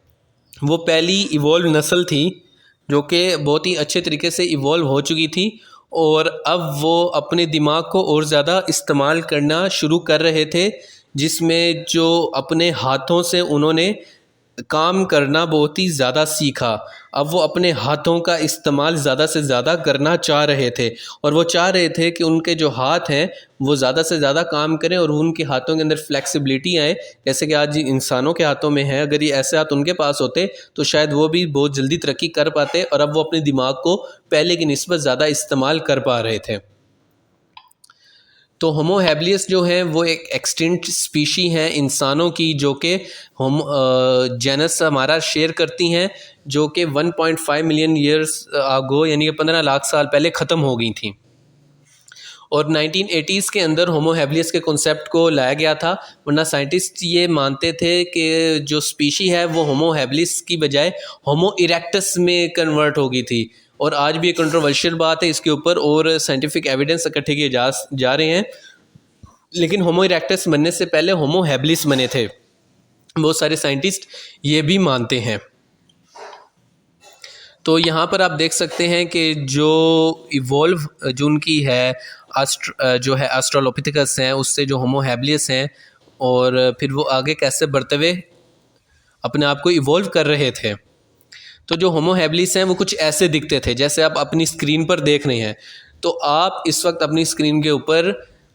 वो पहली इवॉल्व नस्ल थी जो कि बहुत ही अच्छे तरीके से इवॉल्व हो चुकी थी, और अब वो अपने दिमाग को और ज़्यादा इस्तेमाल करना शुरू कर रहे थे, जिसमें जो अपने हाथों से उन्होंने काम करना बहुत ही ज़्यादा सीखा। अब वो अपने हाथों का इस्तेमाल ज़्यादा से ज़्यादा करना चाह रहे थे, और वो चाह रहे थे कि उनके जो हाथ हैं वो ज़्यादा से ज़्यादा काम करें और उनके हाथों के अंदर फ्लेक्सिबिलिटी आए, जैसे कि आज इंसानों के हाथों में है। अगर ये ऐसे हाथ उनके पास होते तो शायद वो भी बहुत जल्दी तरक्की कर पाते, और अब वो अपने दिमाग को पहले की निस्बत ज़्यादा इस्तेमाल कर पा रहे थे। तो होमो हैबिलिस जो हैं वो एक एक्सटिंक्ट स्पीशी हैं इंसानों की, जो कि होम जेनस हमारा शेयर करती हैं, जो कि 1.5 मिलियन ईयर्स आगो, यानी कि 15 लाख साल पहले ख़त्म हो गई थी। और 1980s के अंदर होमो हैबिलिस के कॉन्सेप्ट को लाया गया था, वरना साइंटिस्ट ये मानते थे कि जो स्पीशी है वो होमो हैबिलिस की बजाय होमो इरेक्टस में कन्वर्ट हो गई थी। और आज भी एक कंट्रोवर्शियल बात है इसके ऊपर, और साइंटिफिक एविडेंस इकट्ठे किए जा रहे हैं, लेकिन होमो इरेक्टस बनने से पहले होमो हैबिलिस बने थे। बहुत सारे साइंटिस्ट ये भी मानते हैं। तो यहाँ पर आप देख सकते हैं कि जो इवॉल्व जो उनकी है जो है ऑस्ट्रालोपिथेकस हैं, उससे जो होमो हैबिलिस हैं, और फिर वो आगे कैसे बढ़ते हुए अपने आप को इवॉल्व कर रहे थे। तो जो होमो हैबिलिस हैं वो कुछ ऐसे दिखते थे जैसे आप अपनी स्क्रीन पर देख रहे हैं। तो आप इस वक्त अपनी स्क्रीन के ऊपर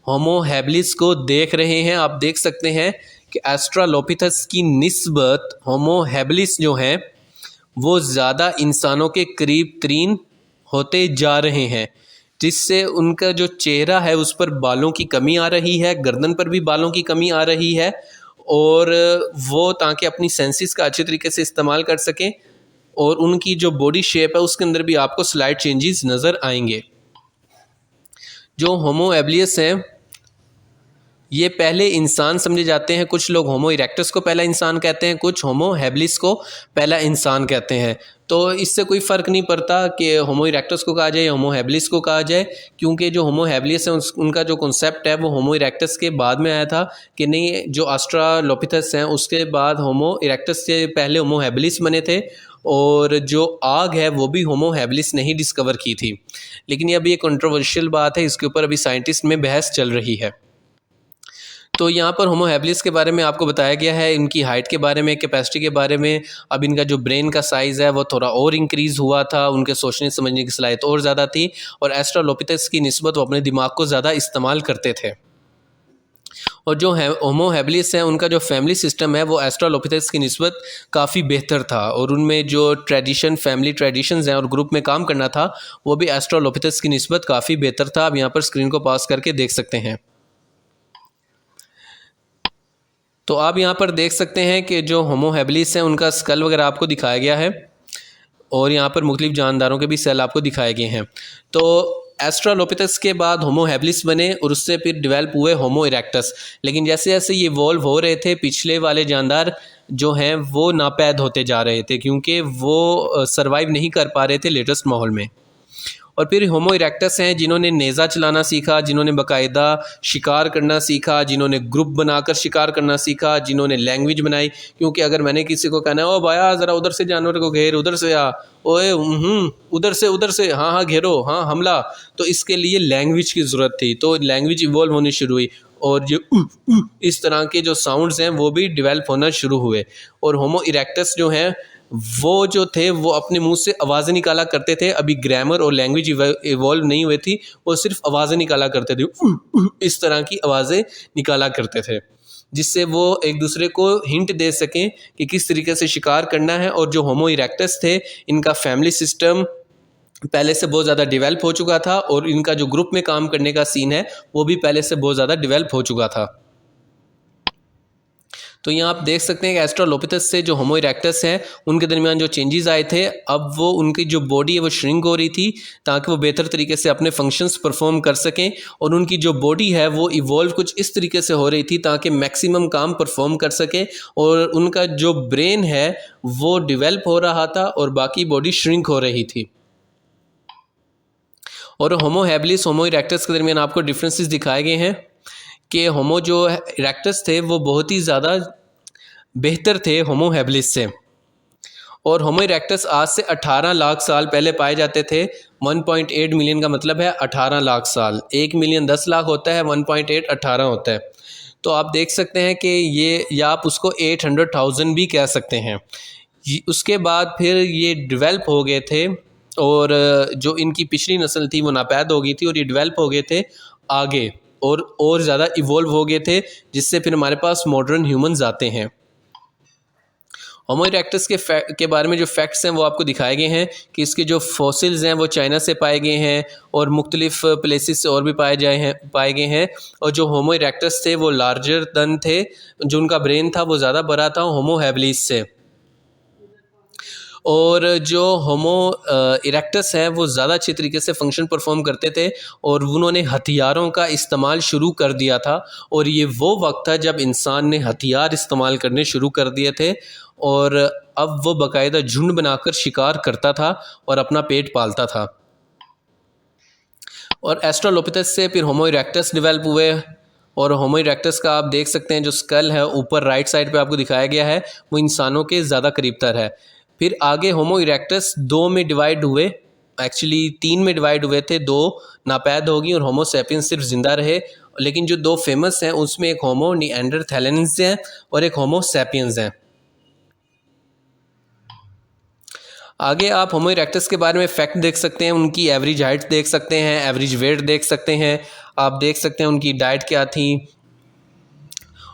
होमो हैबिलिस को देख रहे हैं। आप देख सकते हैं कि ऑस्ट्रालोपिथेकस की निस्बत होमो हैबिलिस जो हैं वो ज़्यादा इंसानों के करीब तरीन होते जा रहे हैं, जिससे उनका जो चेहरा है उस पर बालों की कमी आ रही है, गर्दन पर भी बालों की कमी आ रही है, और वो ताकि अपनी सेंसेस का अच्छे तरीके से इस्तेमाल कर सकें, और उनकी जो बॉडी शेप है उसके अंदर भी आपको स्लाइड चेंजेस नज़र आएंगे। जो होमो हैबिलिस हैं ये पहले इंसान समझे जाते हैं। कुछ लोग होमो इरेक्टस को पहला इंसान कहते हैं, कुछ होमो हैबिलिस को पहला इंसान कहते हैं। तो इससे कोई फ़र्क नहीं पड़ता कि होमो इरेक्टस को कहा जाए या होमो हैबिलिस को कहा जाए, क्योंकि जो होमो हैबिलिस है उनका जो कॉन्सेप्ट है वो होमो इरेक्टस के बाद में आया था कि नहीं, जो ऑस्ट्रालोपिथेकस हैं उसके बाद होमो इरेक्टस से पहले होमो हैबिलिस बने थे, और जो आग है वो भी होमो हैबिलिस ने ही डिस्कवर की थी। लेकिन ये अभी एक कंट्रोवर्शियल बात है, इसके ऊपर अभी साइंटिस्ट में बहस चल रही है। तो यहाँ पर होमो हैबिलिस के बारे में आपको बताया गया है, इनकी हाइट के बारे में, कैपेसिटी के बारे में। अब इनका जो ब्रेन का साइज़ है वो थोड़ा और इंक्रीज़ हुआ था, उनके सोचने समझने की सलाहियत और ज़्यादा थी, और ऑस्ट्रालोपिथेकस की निस्बत वो अपने दिमाग को ज़्यादा इस्तेमाल करते थे। और जो होमो हैबिलिस है उनका जो फैमिली सिस्टम है वो ऑस्ट्रालोपिथेकस की निस्बत काफ़ी बेहतर था, और उनमें जो फैमिली ट्रेडिशंस हैं और ग्रुप में काम करना था वो भी ऑस्ट्रालोपिथेकस की निस्बत काफ़ी बेहतर था। आप यहाँ पर स्क्रीन को पास करके देख सकते हैं। तो आप यहाँ पर देख सकते हैं कि जो होमो हैबिलिस हैं उनका स्कल वगैरह आपको दिखाया गया है, और यहाँ पर मुख्तलिफ जानदारों के भी सेल आपको दिखाए गए हैं। तो ऑस्ट्रालोपिथेकस के बाद होमो हैबिलिस बने, और उससे फिर डेवलप हुए होमो इरेक्टस। लेकिन जैसे जैसे ये इवॉल्व हो रहे थे, पिछले वाले जानदार जो हैं वो नापैद होते जा रहे थे, क्योंकि वो सर्वाइव नहीं कर पा रहे थे लेटेस्ट माहौल में। और फिर होमो इरेक्टस हैं जिन्होंने नेज़ा चलाना सीखा, जिन्होंने बाकायदा शिकार करना सीखा, जिन्होंने ग्रुप बनाकर शिकार करना सीखा, जिन्होंने लैंग्वेज बनाई। क्योंकि अगर मैंने किसी को कहना है ओ भाया ज़रा उधर से जानवर को घेर, उधर से आ, ओए उधर से, हाँ हाँ घेरो, हाँ हमला, तो इसके लिए लैंग्वेज की ज़रूरत थी। तो लैंग्वेज इवॉल्व होनी शुरू हुई, और जो इस तरह के जो साउंड्स हैं वो भी डेवलप होना शुरू हुए। और होमो इरेक्टस जो हैं वो जो थे वो अपने मुंह से आवाज़ें निकाला करते थे। अभी ग्रामर और लैंग्वेज इवॉल्व नहीं हुई थी, वो सिर्फ आवाज़ें निकाला करते थे, इस तरह की आवाज़ें निकाला करते थे, जिससे वो एक दूसरे को हिंट दे सकें कि किस तरीके से शिकार करना है। और जो होमो इरेक्टस थे इनका फैमिली सिस्टम पहले से बहुत ज़्यादा डेवलप हो चुका था, और इनका जो ग्रुप में काम करने का सीन है वो भी पहले से बहुत ज़्यादा डेवलप हो चुका था। तो यहाँ आप देख सकते हैं कि ऑस्ट्रालोपिथेकस से जो होमो इरेक्टस है उनके दरमियान जो चेंजेस आए थे, अब वो उनकी जो बॉडी है वो श्रिंक हो रही थी ताकि वो बेहतर तरीके से अपने फंक्शंस परफॉर्म कर सकें, और उनकी जो बॉडी है वो इवॉल्व कुछ इस तरीके से हो रही थी ताकि मैक्सिमम काम परफॉर्म कर सके, और उनका जो ब्रेन है वो डेवलप हो रहा था और बाकी बॉडी श्रिंक हो रही थी। और होमो हैबिलिस होमो इरेक्टस के दरमियान आपको डिफरेंसेस दिखाए गए हैं कि होमो जो इरेक्टस थे वो बहुत ही ज़्यादा बेहतर थे होमो हैबिलिस से, और होमो इरेक्टस आज से 18 लाख साल पहले पाए जाते थे। 1.8 मिलियन का मतलब है 18 लाख साल, 1 मिलियन 10 लाख होता है, 1.8 18 होता है। तो आप देख सकते हैं कि ये, या आप उसको 800,000 भी कह सकते हैं। उसके बाद फिर ये डेवलप हो गए थे, और जो इनकी पिछली नस्ल थी वो नापैद हो गई थी, और ये डेवलप हो गए थे आगे और ज़्यादा इवॉल्व हो गए थे, जिससे फिर हमारे पास मॉडर्न ह्यूमंस आते हैं। होमो इरेक्टस के बारे में जो फैक्ट्स हैं वो आपको दिखाए गए हैं कि इसके जो फॉसिल्स हैं वो चाइना से पाए गए हैं, और मुख्तलिफ प्लेसेस से और भी पाए गए हैं। और जो होमो इरेक्टस थे वो लार्जर दन थे, जो उनका ब्रेन था वो ज़्यादा बड़ा था होमो हैबिलिस से। और जो होमो इरेक्टस है वो ज़्यादा अच्छी तरीके से फंक्शन परफॉर्म करते थे, और उन्होंने हथियारों का इस्तेमाल शुरू कर दिया था। और ये वो वक्त था जब इंसान ने हथियार इस्तेमाल करने शुरू कर दिए थे, और अब वो बाकायदा झुंड बनाकर शिकार करता था और अपना पेट पालता था। और ऑस्ट्रालोपिथेकस से फिर होमो इरेक्टस डेवलप हुए, और होमो इरेक्टस का आप देख सकते हैं जो स्कल है ऊपर राइट साइड पे आपको दिखाया गया है वो इंसानों के ज़्यादा करीब तर है। फिर आगे होमो इरेक्टस 2 में डिवाइड हुए, एक्चुअली 3 में डिवाइड हुए थे, 2 नापैद हो गई और होमो सैपियंस सिर्फ ज़िंदा रहे। लेकिन जो 2 फेमस हैं उसमें एक होमो निएंडरथैलेंस है और एक होमो सैपियंस है। आगे आप होमो इरेक्टस के बारे में फैक्ट देख सकते हैं, उनकी एवरेज हाइट देख सकते हैं, एवरेज वेट देख सकते हैं, आप देख सकते हैं उनकी डाइट क्या थी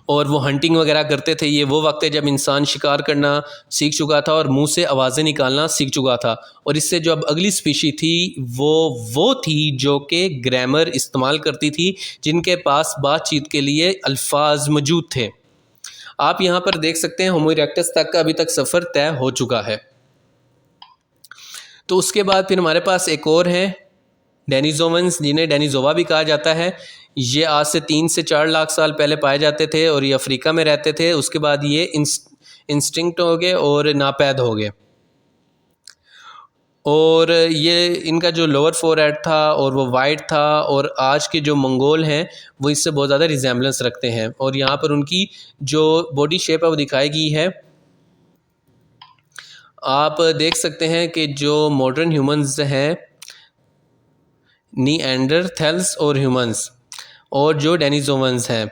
और वो हंटिंग वगैरह करते थे। ये वो वक्त है जब इंसान शिकार करना सीख चुका था और मुंह से आवाज़ें निकालना सीख चुका था। और इससे जो अब अगली स्पीशी थी वो थी जो कि ग्रामर इस्तेमाल करती थी, जिनके पास बातचीत के लिए अल्फाज मौजूद थे। आप यहाँ पर देख सकते हैं होमो इरेक्टस तक का अभी तक सफ़र तय हो चुका है। तो उसके बाद फिर हमारे पास एक और हैं डेनिसोवंस, जिन्हें डेनिसोवा भी कहा जाता है। ये आज से 3 से 4 लाख साल पहले पाए जाते थे और ये अफ्रीका में रहते थे। उसके बाद ये इंस्टिंक्ट हो गए और नापैद हो गए। और ये इनका जो लोअर फोरहेड था और वो वाइट था, और आज के जो मंगोल हैं वो इससे बहुत ज़्यादा रिजेम्बलेंस रखते हैं। और यहाँ पर उनकी जो बॉडी शेप है वो दिखाई गई है। आप देख सकते हैं कि जो मॉडर्न ह्यूमंस हैं, निएंडरथैल्स और ह्यूमंस, और जो डेनिसोवंस हैं,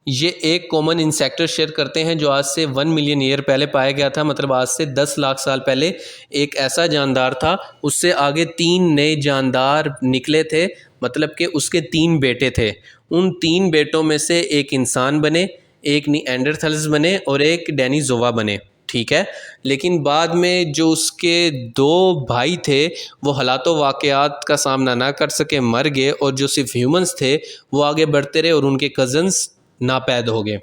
ये एक कॉमन इंसेक्टर शेयर करते हैं जो आज से 1 मिलियन ईयर पहले पाया गया था। मतलब आज से 10 लाख साल पहले एक ऐसा जानदार था, उससे आगे 3 नए जानदार निकले थे, मतलब कि उसके 3 बेटे थे। उन 3 बेटों में से एक इंसान बने, एक निएंडरथैल्स बने और एक डेनिसोवा बने, ठीक है। लेकिन बाद में जो उसके 2 भाई थे वो हालातों वाक़यात का सामना ना कर सके, मर गए, और जो सिर्फ ह्यूमंस थे वो आगे बढ़ते रहे और उनके कज़न्स नापैद हो गए।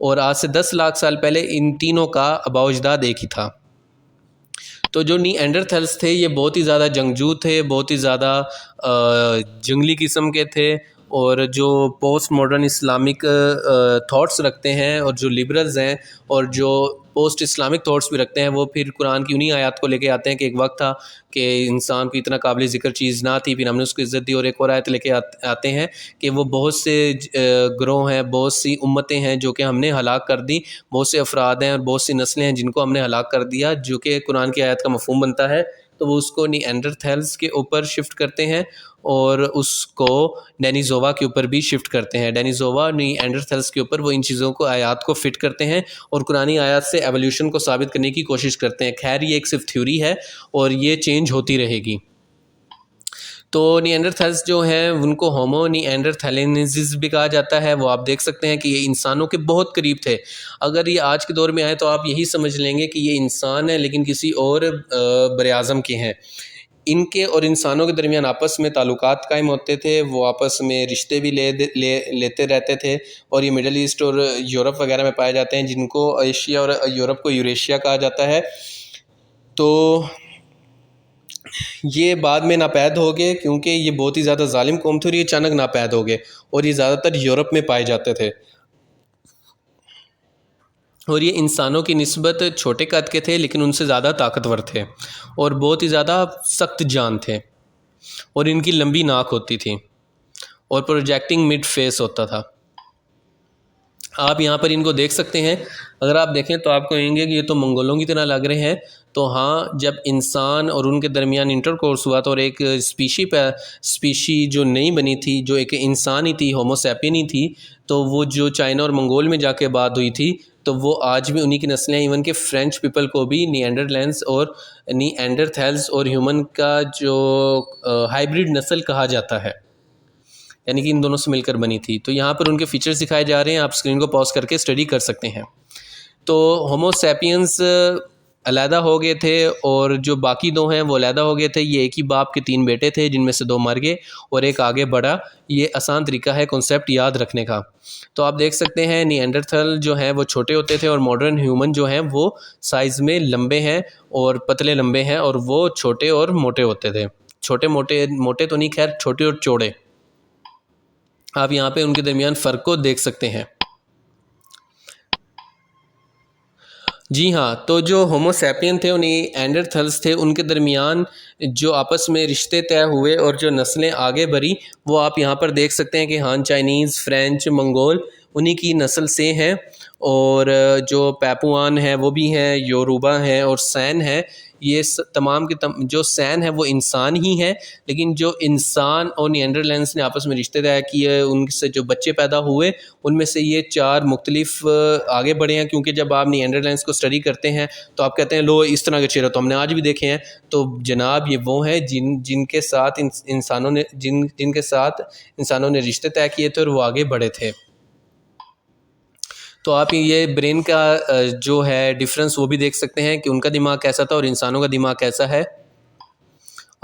और आज से 10 लाख साल पहले इन तीनों का आबाओ-अजदाद एक ही था। तो जो निएंडरथैल्स थे ये बहुत ही ज़्यादा जंगजू थे, बहुत ही ज़्यादा जंगली किस्म के थे, और जो पोस्ट मॉडर्न इस्लामिक थॉट्स रखते हैं और जो लिबरल्स हैं और जो पोस्ट इस्लामिक थॉट्स भी रखते हैं, वो फिर कुरान की उन्हीं आयत को लेके आते हैं कि एक वक्त था कि इंसान को इतना काबिल ज़िक्र चीज़ ना थी, फिर हमने उसको इज़्ज़त दी। और एक और आयत लेके आते हैं कि वो बहुत से ग्रोह हैं, बहुत सी उम्मतें हैं जो कि हमने हलाक कर दी, बहुत से अफराद हैं और बहुत सी नस्लें हैं जिनको हमने हलाक कर दिया, जो कि कुरान की आयत का मफ़हूम बनता है। तो वो उसको निएंडरथैल्स के ऊपर शिफ्ट करते हैं और उसको डेनिसोवा के ऊपर भी शिफ्ट करते हैं। डेनिसोवा निएंडरथैल्स के ऊपर वो इन चीज़ों को आयत को फ़िट करते हैं और कुरानी आयत से एवोल्यूशन को साबित करने की कोशिश करते हैं। खैर ये एक सिर्फ थ्योरी है और ये चेंज होती रहेगी। तो निएंडरथैल्स जो हैं उनको होमो निएंडरथैलेंसिस भी कहा जाता है। वो आप देख सकते हैं कि ये इंसानों के बहुत करीब थे। अगर ये आज के दौर में आए तो आप यही समझ लेंगे कि ये इंसान है लेकिन किसी और बरे-आज़म के हैं। इनके और इंसानों के दरमियान आपस में ताल्लुकात कायम होते थे, वो आपस में रिश्ते भी लेते रहते थे। और ये मिडल ईस्ट और यूरोप वगैरह में पाए जाते हैं, जिनको एशिया और यूरोप को यूरेशिया कहा जाता है। तो ये बाद में नापैद हो गए क्योंकि ये बहुत ही ज़्यादा ज़ालिम कौम थी और ये अचानक नापैद हो गए, और ये ज़्यादातर यूरोप में पाए जाते थे। और ये इंसानों की निस्बत छोटे कद के थे लेकिन उनसे ज़्यादा ताकतवर थे और बहुत ही ज़्यादा सख्त जान थे, और इनकी लंबी नाक होती थी और प्रोजेक्टिंग मिड फेस होता था। आप यहाँ पर इनको देख सकते हैं। अगर आप देखें तो आपको कहेंगे कि ये तो मंगोलों की तरह लग रहे हैं। तो हाँ, जब इंसान और उनके दरमियान इंटरकोर्स हुआ था और एक स्पीशी जो नई बनी थी, जो एक इंसान ही थी, होमो सैपियन ही थी, तो वो जो चाइना और मंगोल में जाके बात हुई थी, तो वो आज भी उन्हीं की नस्लें हैं। इवन के फ्रेंच पीपल को भी निएंडरलैंड्स और निएंडरथैल्स और ह्यूमन का जो हाइब्रिड नस्ल कहा जाता है, यानी कि इन दोनों से मिलकर बनी थी। तो यहाँ पर उनके फीचर्स दिखाए जा रहे हैं, आप स्क्रीन को पॉज करके स्टडी कर सकते हैं। तो होमो सैपियंस अलहदा हो गए थे और जो बाकी 2 हैं वो अलहदा हो गए थे। ये एक ही बाप के 3 बेटे थे जिनमें से 2 मर गए और एक आगे बढ़ा। ये आसान तरीका है कॉन्सेप्ट याद रखने का। तो आप देख सकते हैं निएंडरथल जो हैं वो छोटे होते थे और मॉडर्न ह्यूमन जो हैं वो साइज़ में लंबे हैं और पतले लंबे हैं, और वो छोटे और मोटे होते थे। छोटे मोटे तो नहीं, खैर छोटे और चौड़े। आप यहाँ पे उनके दरमियान फ़र्क को देख सकते हैं। जी हाँ, तो जो होमो सैपियन थे और निएंडरथल्स थे, उनके दरमियान जो आपस में रिश्ते तय हुए और जो नस्लें आगे बढ़ी, वो आप यहाँ पर देख सकते हैं कि हान चाइनीज़, फ्रेंच, मंगोल उन्हीं की नस्ल से हैं। और जो पैपुआन है वो भी हैं, योरूबा हैं और सैन है। ये तमाम के जो सैन है वो इंसान ही हैं, लेकिन जो इंसान और निएंडरलैंड्स ने आपस में रिश्ते तय किए, उनसे जो बच्चे पैदा हुए उनमें से ये 4 मुख्तलिफ आगे बढ़े हैं। क्योंकि जब आप निएंडरलैंड्स को स्टडी करते हैं तो आप कहते हैं लो इस तरह के चेहरे तो हमने आज भी देखे हैं। तो जनाब ये वो हैं जिनके साथ जिनके साथ इंसानों ने रिश्ते तय किए थे और वो आगे बढ़े थे। तो आप ये ब्रेन का जो है डिफरेंस वो भी देख सकते हैं कि उनका दिमाग कैसा था और इंसानों का दिमाग कैसा है।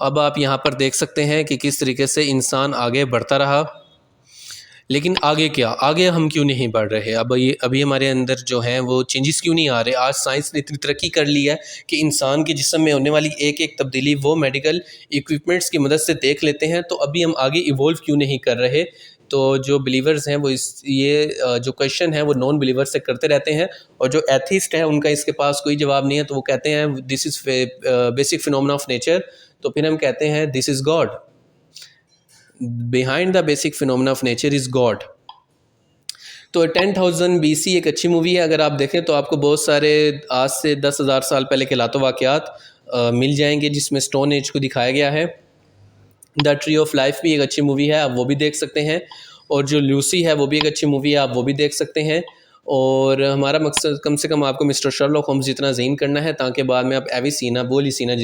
अब आप यहाँ पर देख सकते हैं कि किस तरीके से इंसान आगे बढ़ता रहा। लेकिन आगे क्या, आगे हम क्यों नहीं बढ़ रहे? अब ये अभी हमारे अंदर जो हैं वो चेंजेस क्यों नहीं आ रहे? आज साइंस ने इतनी तरक्की कर ली है कि इंसान के जिस्म में होने वाली एक एक तब्दीली वो मेडिकल इक्विपमेंट्स की मदद से देख लेते हैं। तो अभी हम आगे इवॉल्व क्यों नहीं कर रहे? तो जो बिलीवर्स हैं वो जो क्वेश्चन है वो नॉन बिलीवर से करते रहते हैं, और जो एथिस्ट है उनका इसके पास कोई जवाब नहीं है। तो वो कहते हैं this is basic phenomena of nature. तो फिर हम कहते हैं this is God, behind the basic phenomena of nature is God. तो 10,000 BC एक अच्छी मूवी है। अगर आप देखें तो आपको बहुत सारे आज से 10,000 साल पहले के लातो वाक़यात मिल जाएंगे जिसमें स्टोन एज को दिखाया गया है। द ट्री ऑफ लाइफ भी एक अच्छी मूवी है, आप वो भी देख सकते हैं। और जो लूसी है वो भी एक अच्छी मूवी है, आप वो भी देख सकते हैं। और हमारा मकसद कम से कम आपको मिस्टर शर्लॉक होम्स जितना ज़हीन करना है ताकि बाद में आप एवी सीना बोली सीना